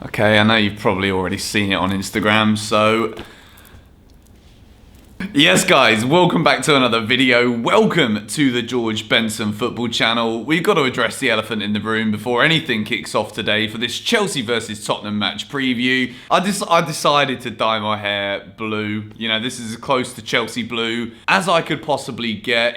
Okay, I know you've probably already seen it on Instagram, so... Yes guys, welcome back to another video. Welcome to the George Benson football channel. We've got to address the elephant in the room before anything kicks off today for this Chelsea versus Tottenham match preview. I decided to dye my hair blue. You know, this is as close to Chelsea blue as I could possibly get.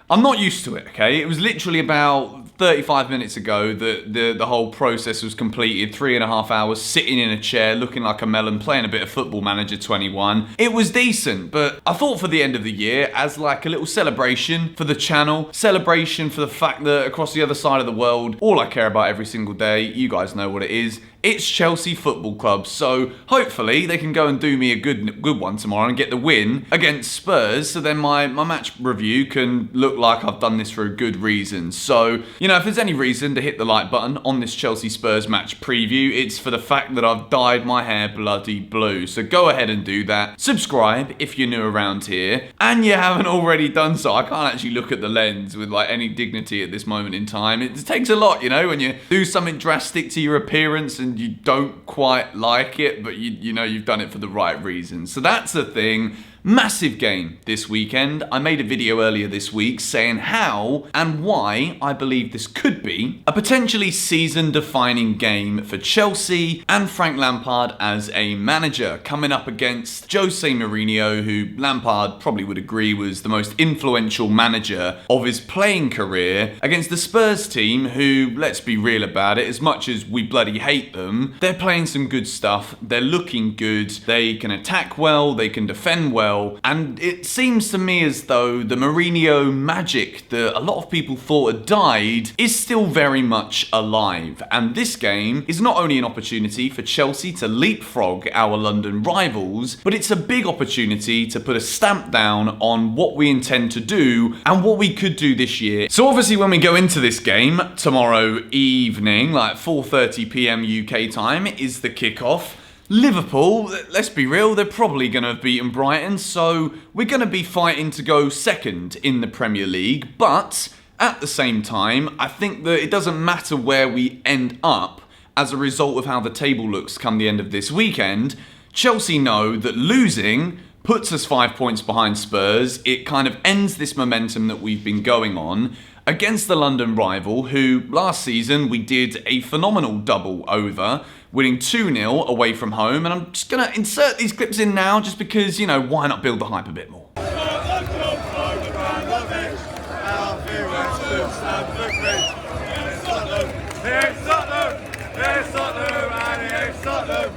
I'm not used to it, okay? It was literally about 35 minutes ago that the whole process was completed. 3.5 hours sitting in a chair looking like a melon playing a bit of Football Manager 21. It was decent, but I thought for the end of the year, as like a little celebration for the channel, celebration for the fact that across the other side of the world, all I care about every single day, you guys know what it is, it's Chelsea Football Club. So hopefully they can go and do me a good one tomorrow and get the win against Spurs, so then my match review can look like I've done this for a good reason. So, you know, if there's any reason to hit the like button on this Chelsea Spurs match preview, it's for the fact that I've dyed my hair bloody blue. So go ahead and do that. Subscribe if you're new around here and you haven't already done so. I can't actually look at the lens with like any dignity at this moment in time. It takes a lot, you know, when you do something drastic to your appearance and you don't quite like it, but you know you've done it for the right reasons. So that's the thing. Massive game this weekend. I made a video earlier this week saying how and why I believe this could be a potentially season-defining game for Chelsea and Frank Lampard as a manager, coming up against Jose Mourinho, who Lampard probably would agree was the most influential manager of his playing career, against the Spurs team who, let's be real about it, as much as we bloody hate them, they're playing some good stuff, they're looking good, they can attack well, they can defend well, and it seems to me as though the Mourinho magic that a lot of people thought had died is still very much alive. And this game is not only an opportunity for Chelsea to leapfrog our London rivals, but it's a big opportunity to put a stamp down on what we intend to do and what we could do this year. So obviously when we go into this game tomorrow evening, like 4:30 PM UK time, is the kickoff. Liverpool, let's be real, they're probably going to have beaten Brighton, so we're going to be fighting to go second in the Premier League. But at the same time, I think that it doesn't matter where we end up as a result of how the table looks come the end of this weekend. Chelsea know that losing puts us 5 points behind Spurs. It kind of ends this momentum that we've been going on against the London rival, who last season we did a phenomenal double over, winning 2-0 away from home. And I'm just going to insert these clips in now just because, you know, why not build the hype a bit more?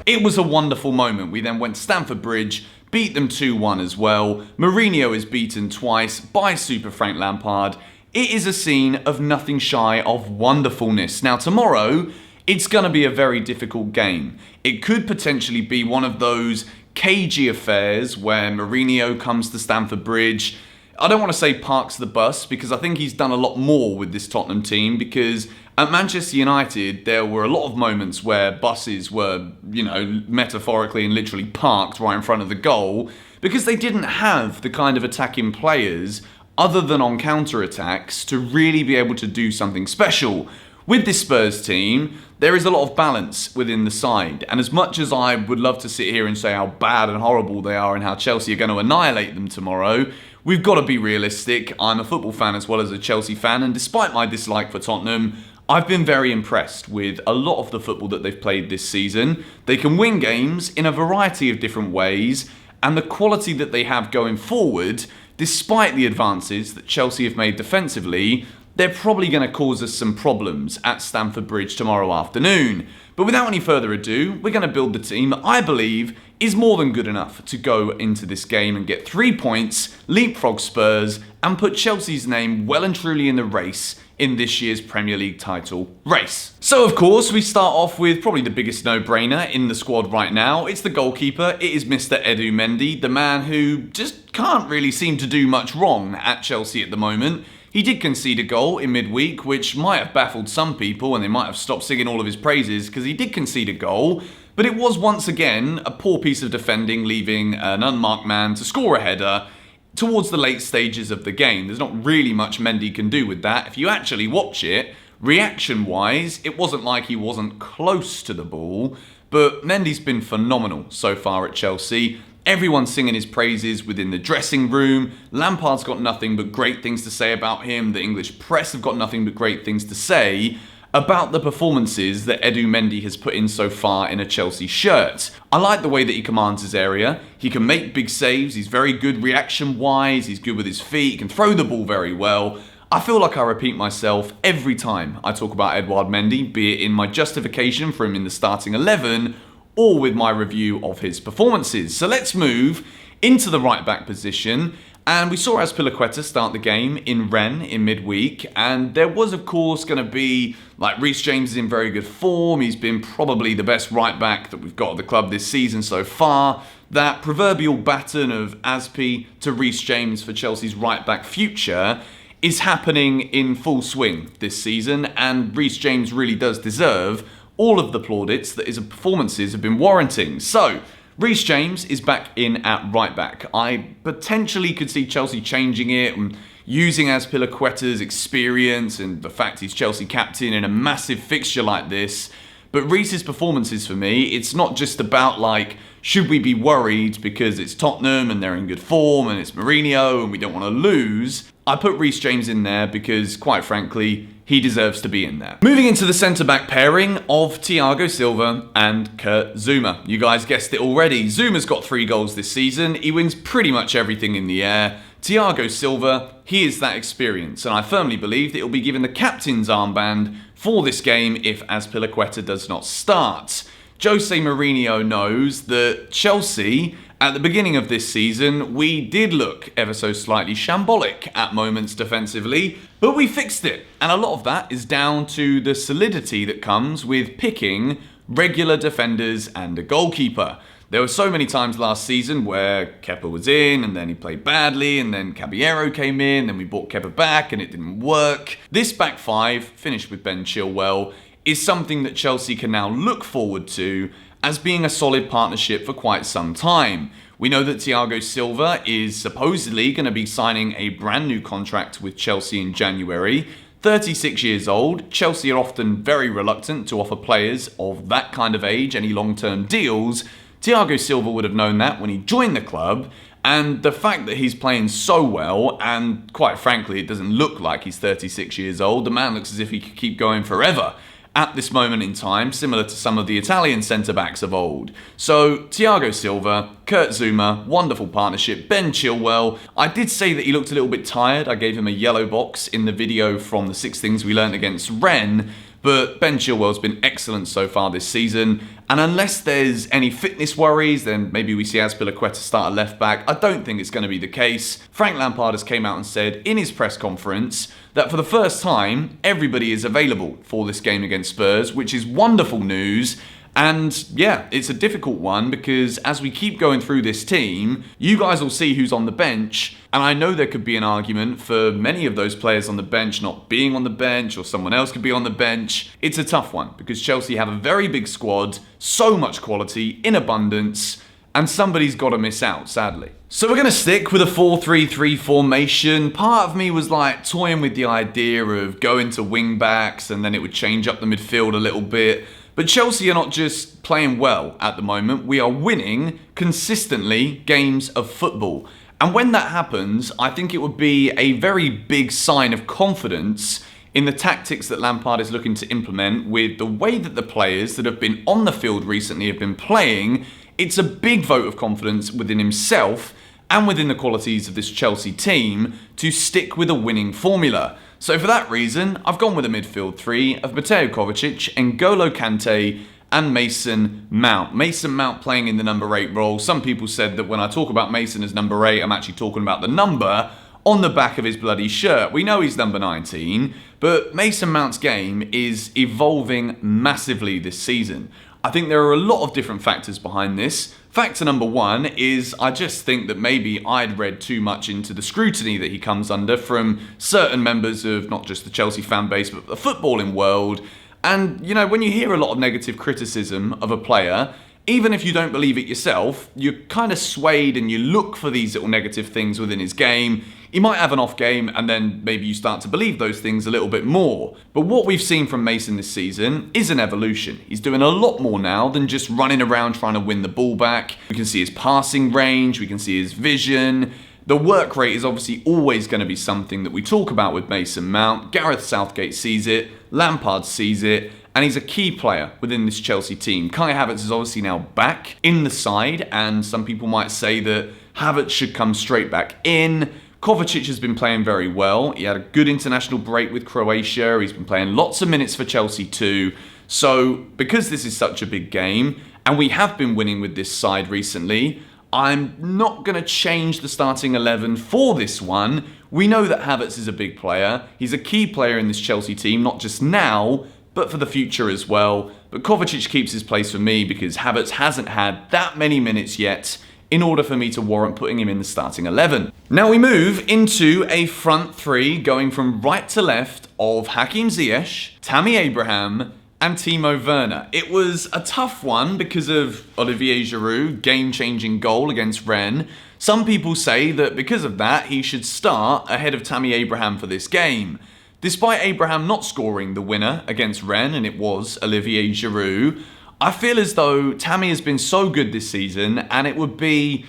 It was a wonderful moment. We then went to Stamford Bridge, beat them 2-1 as well. Mourinho is beaten twice by Super Frank Lampard. It is a scene of nothing shy of wonderfulness. Now tomorrow, it's going to be a very difficult game. It could potentially be one of those cagey affairs where Mourinho comes to Stamford Bridge. I don't want to say parks the bus, because I think he's done a lot more with this Tottenham team, because at Manchester United, there were a lot of moments where buses were, you know, metaphorically and literally parked right in front of the goal, because they didn't have the kind of attacking players other than on counter-attacks to really be able to do something special. With this Spurs team, there is a lot of balance within the side, and as much as I would love to sit here and say how bad and horrible they are and how Chelsea are going to annihilate them tomorrow, we've got to be realistic. I'm a football fan as well as a Chelsea fan, and despite my dislike for Tottenham, I've been very impressed with a lot of the football that they've played this season. They can win games in a variety of different ways, and the quality that they have going forward, despite the advances that Chelsea have made defensively, they're probably going to cause us some problems at Stamford Bridge tomorrow afternoon. But without any further ado, we're going to build the team that I believe is more than good enough to go into this game and get 3 points, leapfrog Spurs, and put Chelsea's name well and truly in the race in this year's Premier League title race. So of course, we start off with probably the biggest no-brainer in the squad right now. It's the goalkeeper. It is Mr. Edu Mendy, the man who just can't really seem to do much wrong at Chelsea at the moment. He did concede a goal in midweek, which might have baffled some people, and they might have stopped singing all of his praises because he did concede a goal. But it was once again a poor piece of defending, leaving an unmarked man to score a header towards the late stages of the game. There's not really much Mendy can do with that. If you actually watch it, reaction-wise, it wasn't like he wasn't close to the ball, but Mendy's been phenomenal so far at Chelsea. Everyone's singing his praises within the dressing room. Lampard's got nothing but great things to say about him. The English press have got nothing but great things to say about the performances that Edu Mendy has put in so far in a Chelsea shirt. I like the way that he commands his area. He can make big saves. He's very good reaction-wise. He's good with his feet. He can throw the ball very well. I feel like I repeat myself every time I talk about Edouard Mendy, be it in my justification for him in the starting 11 or with my review of his performances. So let's move into the right-back position. And we saw Azpilicueta start the game in Rennes in midweek, and there was of course going to be, like, Reece James is in very good form. He's been probably the best right back that we've got at the club this season so far. That proverbial baton of Azpi to Reece James for Chelsea's right back future is happening in full swing this season, and Reece James really does deserve all of the plaudits that his performances have been warranting. So Reece James is back in at right back. I potentially could see Chelsea changing it and using Azpilicueta's experience and the fact he's Chelsea captain in a massive fixture like this. But Reece's performances for me, it's not just about, like, should we be worried because it's Tottenham and they're in good form and it's Mourinho and we don't want to lose. I put Reece James in there because, quite frankly, he deserves to be in there. Moving into the centre-back pairing of Thiago Silva and Kurt Zouma. You guys guessed it already. Zouma's got 3 goals this season. He wins pretty much everything in the air. Thiago Silva, he is that experience, and I firmly believe that he'll be given the captain's armband for this game if Azpilicueta does not start. Jose Mourinho knows that Chelsea, at the beginning of this season, we did look ever so slightly shambolic at moments defensively, but we fixed it. And a lot of that is down to the solidity that comes with picking regular defenders and a goalkeeper. There were so many times last season where Kepa was in and then he played badly and then Caballero came in, then we brought Kepa back and it didn't work. This back 5, finished with Ben Chilwell, is something that Chelsea can now look forward to as being a solid partnership for quite some time. We know that Thiago Silva is supposedly going to be signing a brand new contract with Chelsea in January. 36 years old, Chelsea are often very reluctant to offer players of that kind of age any long-term deals. Thiago Silva would have known that when he joined the club, and the fact that he's playing so well, and quite frankly it doesn't look like he's 36 years old, the man looks as if he could keep going forever at this moment in time, similar to some of the Italian centre-backs of old. So, Thiago Silva, Kurt Zouma, wonderful partnership. Ben Chilwell, I did say that he looked a little bit tired. I gave him a yellow box in the video from the 6 things we learnt against Rennes, but Ben Chilwell's been excellent so far this season, and unless there's any fitness worries, then maybe we see Azpilicueta start at left back. I don't think it's going to be the case. Frank Lampard has came out and said in his press conference that for the first time, everybody is available for this game against Spurs, which is wonderful news. And yeah, it's a difficult one because as we keep going through this team, you guys will see who's on the bench. And I know there could be an argument for many of those players on the bench not being on the bench, or someone else could be on the bench. It's a tough one because Chelsea have a very big squad, so much quality in abundance, and somebody's got to miss out, sadly. So we're going to stick with a 4-3-3 formation. Part of me was like toying with the idea of going to wing backs and then it would change up the midfield a little bit. But Chelsea are not just playing well at the moment, we are winning consistently games of football. And when that happens, I think it would be a very big sign of confidence in the tactics that Lampard is looking to implement with the way that the players that have been on the field recently have been playing. It's a big vote of confidence within himself and within the qualities of this Chelsea team to stick with a winning formula. So for that reason, I've gone with a midfield 3 of Mateo Kovacic, N'Golo Kante and Mason Mount. Mason Mount playing in the number 8 role. Some people said that when I talk about Mason as number 8, I'm actually talking about the number on the back of his bloody shirt. We know he's number 19, but Mason Mount's game is evolving massively this season. I think there are a lot of different factors behind this. Factor number 1 is I just think that maybe I'd read too much into the scrutiny that he comes under from certain members of not just the Chelsea fan base, but the footballing world. And, you know, when you hear a lot of negative criticism of a player, even if you don't believe it yourself, you're kind of swayed and you look for these little negative things within his game. he might have an off game and then maybe you start to believe those things a little bit more. But what we've seen from Mason this season is an evolution. He's doing a lot more now than just running around trying to win the ball back. We can see his passing range, we can see his vision. The work rate is obviously always going to be something that we talk about with Mason Mount. Gareth Southgate sees it, Lampard sees it, and he's a key player within this Chelsea team. Kai Havertz is obviously now back in the side, and some people might say that Havertz should come straight back in. Kovacic has been playing very well. He had a good international break with Croatia. He's been playing lots of minutes for Chelsea too. So, because this is such a big game, and we have been winning with this side recently, I'm not going to change the starting 11 for this one. We know that Havertz is a big player. He's a key player in this Chelsea team, not just now, but for the future as well. But Kovacic keeps his place for me because Havertz hasn't had that many minutes yet in order for me to warrant putting him in the starting 11. Now we move into a front three going from right to left of Hakim Ziyech, Tammy Abraham, and Timo Werner. It was a tough one because of Olivier Giroud, game-changing goal against Rennes. Some people say that because of that, he should start ahead of Tammy Abraham for this game. Despite Abraham not scoring the winner against Rennes, and it was Olivier Giroud, I feel as though Tammy has been so good this season, and it would be...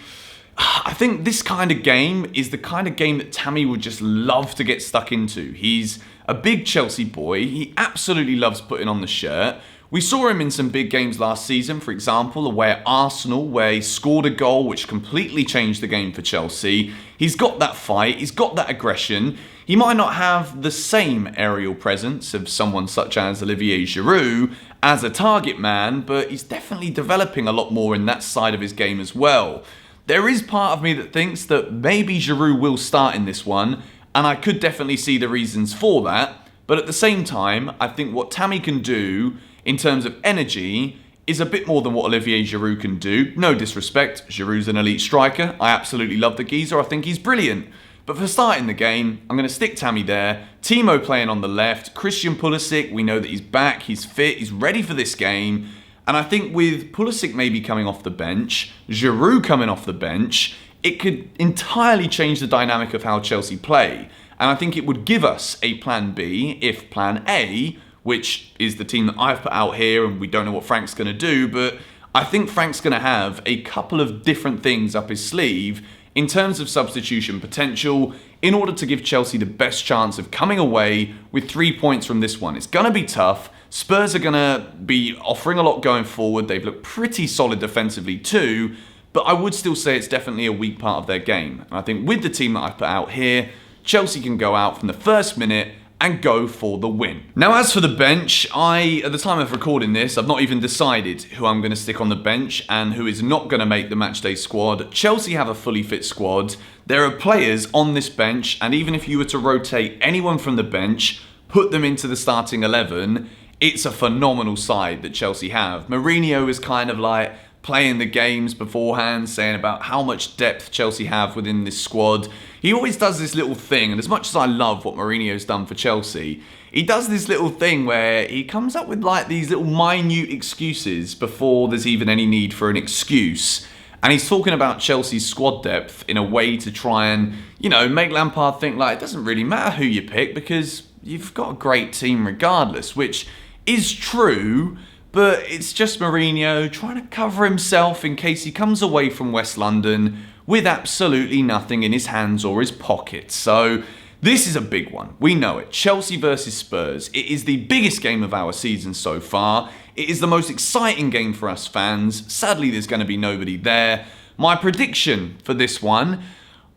I think this kind of game is the kind of game that Tammy would just love to get stuck into. He's a big Chelsea boy. He absolutely loves putting on the shirt. We saw him in some big games last season, for example, away at Arsenal, where he scored a goal which completely changed the game for Chelsea. He's got that fight, he's got that aggression. He might not have the same aerial presence of someone such as Olivier Giroud as a target man, but he's definitely developing a lot more in that side of his game as well. There is part of me that thinks that maybe Giroud will start in this one, and I could definitely see the reasons for that. But at the same time, I think what Tammy can do in terms of energy is a bit more than what Olivier Giroud can do. No disrespect, Giroud's an elite striker. I absolutely love the geezer. I think he's brilliant. But for starting the game, I'm going to stick Tammy there. Timo playing on the left. Christian Pulisic, we know that he's back, he's fit, he's ready for this game. And I think with Pulisic maybe coming off the bench, Giroud coming off the bench, it could entirely change the dynamic of how Chelsea play. And I think it would give us a plan B if plan A, which is the team that I've put out here, and we don't know what Frank's going to do, but I think Frank's going to have a couple of different things up his sleeve in terms of substitution potential in order to give Chelsea the best chance of coming away with 3 points from this one. It's going to be tough. Spurs are going to be offering a lot going forward. They've looked pretty solid defensively too, but I would still say it's definitely a weak part of their game. And I think with the team that I've put out here, Chelsea can go out from the first minute and go for the win. Now, as for the bench, at the time of recording this, I've not even decided who I'm going to stick on the bench and who is not going to make the matchday squad. Chelsea have a fully fit squad. There are players on this bench, and even if you were to rotate anyone from the bench, put them into the starting 11, it's a phenomenal side that Chelsea have. Mourinho is kind of like playing the games beforehand, saying about how much depth Chelsea have within this squad. He always does this little thing, and as much as I love what Mourinho's done for Chelsea, he does this little thing where he comes up with like these little minute excuses before there's even any need for an excuse. And he's talking about Chelsea's squad depth in a way to try and, make Lampard think like it doesn't really matter who you pick because you've got a great team regardless, which is true, but it's just Mourinho trying to cover himself in case he comes away from West London with absolutely nothing in his hands or his pockets. So this is a big one. We know it. Chelsea versus Spurs. It is the biggest game of our season so far. It is the most exciting game for us fans. Sadly, there's going to be nobody there. My prediction for this one,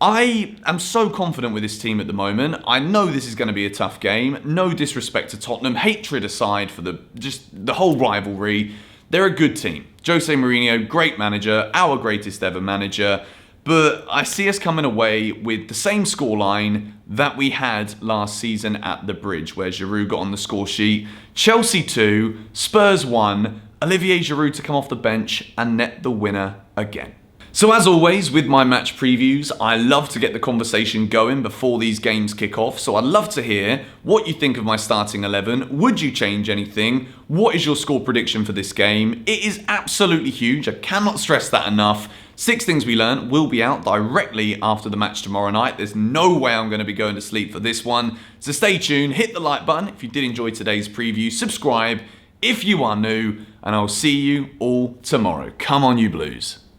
I am so confident with this team at the moment. I know this is going to be a tough game. No disrespect to Tottenham. Hatred aside for the whole rivalry. They're a good team. Jose Mourinho, great manager, our greatest ever manager. But I see us coming away with the same scoreline that we had last season at the Bridge, where Giroud got on the score sheet. Chelsea 2, Spurs 1, Olivier Giroud to come off the bench and net the winner again. So as always, with my match previews, I love to get the conversation going before these games kick off. So I'd love to hear what you think of my starting 11. Would you change anything? What is your score prediction for this game? It is absolutely huge. I cannot stress that enough. 6 Things We Learned will be out directly after the match tomorrow night. There's no way I'm going to be going to sleep for this one. So stay tuned, hit the like button if you did enjoy today's preview, subscribe if you are new, and I'll see you all tomorrow. Come on, you Blues.